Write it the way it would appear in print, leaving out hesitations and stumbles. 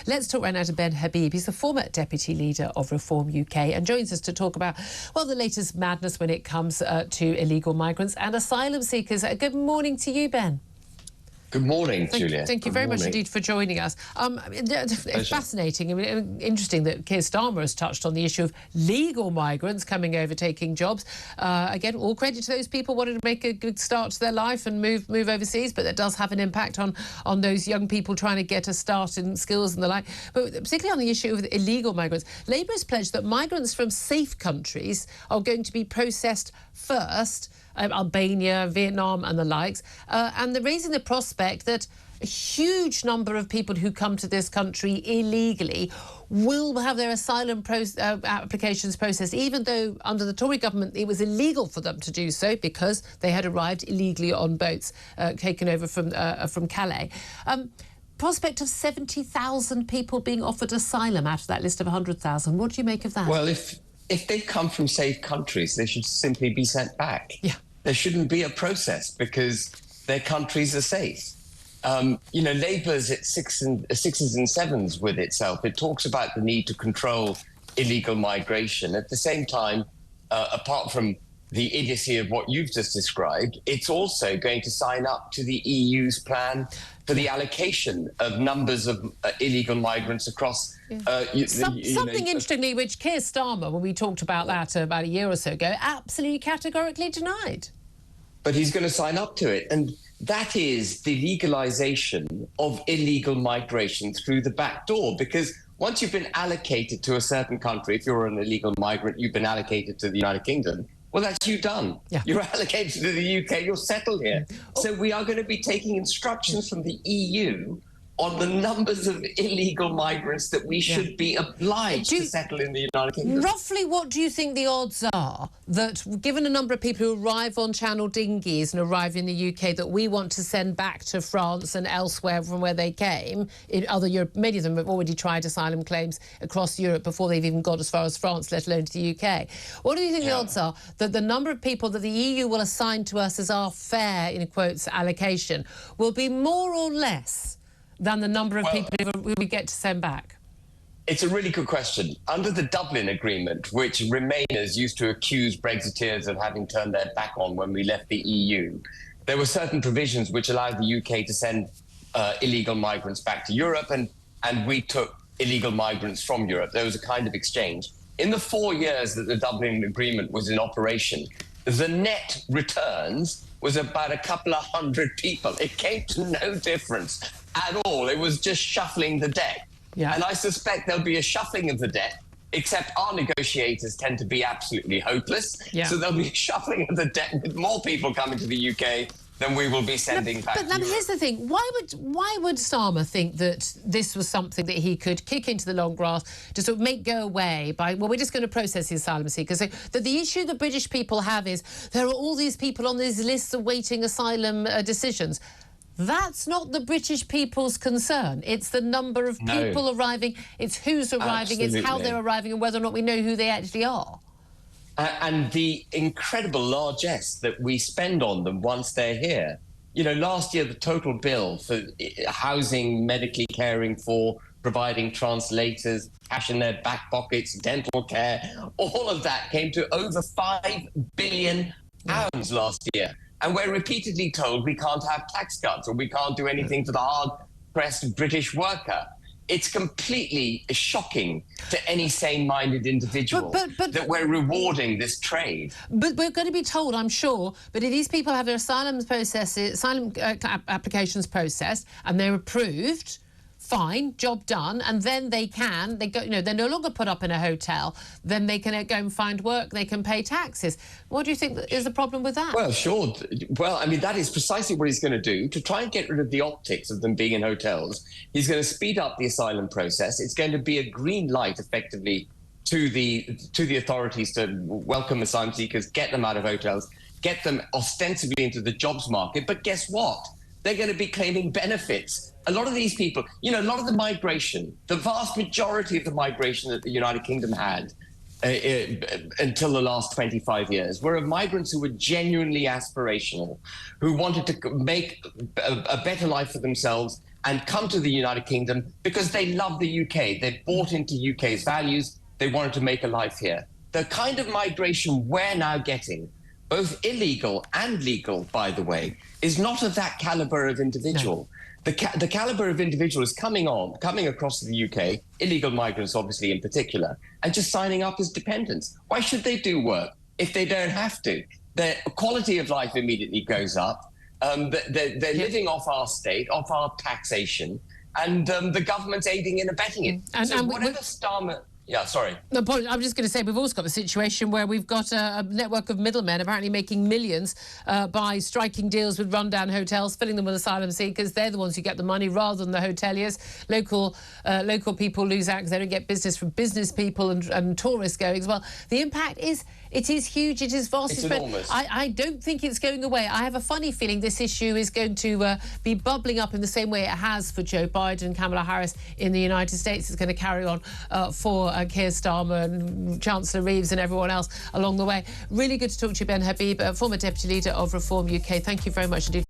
Let's talk right now to Ben Habib. He's the former deputy leader of Reform UK and joins us to talk about, well, the latest madness when it comes to illegal migrants and asylum seekers. Good morning to you, Ben. Good morning, Julia. Thank you very much indeed for joining us. It's fascinating. I mean, interesting that Keir Starmer has touched on the issue of legal migrants coming over, taking jobs. Again, all credit to those people wanting to make a good start to their life and move overseas, but that does have an impact on those young people trying to get a start in skills and the like. But particularly on the issue of illegal migrants, Labour has pledged that migrants from safe countries are going to be processed first. Albania, Vietnam and the likes, and they're raising the prospect that a huge number of people who come to this country illegally will have their asylum applications processed, even though under the Tory government it was illegal for them to do so because they had arrived illegally on boats taken over from Calais. Prospect of 70,000 people being offered asylum out of that list of 100,000. What do you make of that? Well, if they come from safe countries, they should simply be sent back. Yeah. There shouldn't be a process because their countries are safe. You know, Labour's at sixes and sevens with itself. It talks about the need to control illegal migration. At the same time, apart from the idiocy of what you've just described, it's also going to sign up to the EU's plan for the allocation of numbers of illegal migrants across... Something interestingly, which Keir Starmer, when we talked about that about a year or so ago, absolutely categorically denied. But he's going to sign up to it. And that is the legalisation of illegal migration through the back door, because once you've been allocated to a certain country, if you're an illegal migrant, you've been allocated to the United Kingdom, well, that's you done. Yeah. You're allocated to the UK, you're settled here. So we are going to be taking instructions from the EU on the numbers of illegal migrants that we should be obliged to settle in the United Kingdom. Roughly, what do you think the odds are that, given a number of people who arrive on Channel dinghies and arrive in the UK, that we want to send back to France and elsewhere from where they came? In other Europe, many of them have already tried asylum claims across Europe before they've even got as far as France, let alone to the UK. What do you think the odds are that the number of people that the EU will assign to us as our fair, in quotes, allocation will be more or less than the number of people we get to send back? It's a really good question. Under the Dublin Agreement, which Remainers used to accuse Brexiteers of having turned their back on when we left the EU, there were certain provisions which allowed the UK to send illegal migrants back to Europe, and we took illegal migrants from Europe. There was a kind of exchange. In the 4 years that the Dublin Agreement was in operation, the net returns was about a couple of hundred people. It came to no difference at all. It was just shuffling the deck. Yeah. And I suspect there'll be a shuffling of the deck, except our negotiators tend to be absolutely hopeless. Yeah. So there'll be a shuffling of the deck with more people coming to the UK than we will be sending back. But here's the thing: why would Starmer think that this was something that he could kick into the long grass to sort of make go away by? Well, we're just going to process the asylum seekers. So the issue that British people have is there are all these people on these lists awaiting asylum decisions. That's not the British people's concern. It's the number of people arriving. It's who's arriving. It's how they're arriving, and whether or not we know who they actually are. And the incredible largesse that we spend on them once they're here. You know, last year, the total bill for housing, medically caring for, providing translators, cash in their back pockets, dental care, all of that came to over £5 billion last year. And we're repeatedly told we can't have tax cuts or we can't do anything for the hard-pressed British worker. It's completely shocking to any sane-minded individual that we're rewarding this trade. But we're going to be told, I'm sure, but if these people have their asylum applications processed and they're approved, fine, job done, and then they go, you know, they're no longer put up in a hotel, then they can go and find work, they can pay taxes. What do you think is the problem with that? Well, sure. Well, I mean, that is precisely what he's going to do. To try and get rid of the optics of them being in hotels, he's going to speed up the asylum process. It's going to be a green light, effectively, to the authorities to welcome asylum seekers, get them out of hotels, get them ostensibly into the jobs market. But guess what? They're going to be claiming benefits. A lot of these people, you know, a lot of the migration, the vast majority of the migration that the United Kingdom had until the last 25 years were of migrants who were genuinely aspirational, who wanted to make a better life for themselves and come to the United Kingdom because they love the UK. They've bought into UK's values. They wanted to make a life here. The kind of migration we're now getting, both illegal and legal, by the way, is not of that caliber of individual. No. The caliber of individual is coming across the UK, illegal migrants obviously in particular, and just signing up as dependents. Why should they do work if they don't have to? Their quality of life immediately goes up. They're living off our state, off our taxation, and the government's aiding and abetting it. And whatever Starmer... Yeah, sorry. No, I'm just going to say we've also got the situation where we've got a network of middlemen apparently making millions by striking deals with rundown hotels, filling them with asylum seekers. They're the ones who get the money rather than the hoteliers. Local people lose out because they don't get business from business people and tourists going as well. The impact is huge. It is vast. It's enormous. I don't think it's going away. I have a funny feeling this issue is going to be bubbling up in the same way it has for Joe Biden and Kamala Harris in the United States. It's going to carry on for Keir Starmer and Chancellor Reeves and everyone else along the way. Really good to talk to you, Ben Habib, former Deputy Leader of Reform UK. Thank you very much indeed.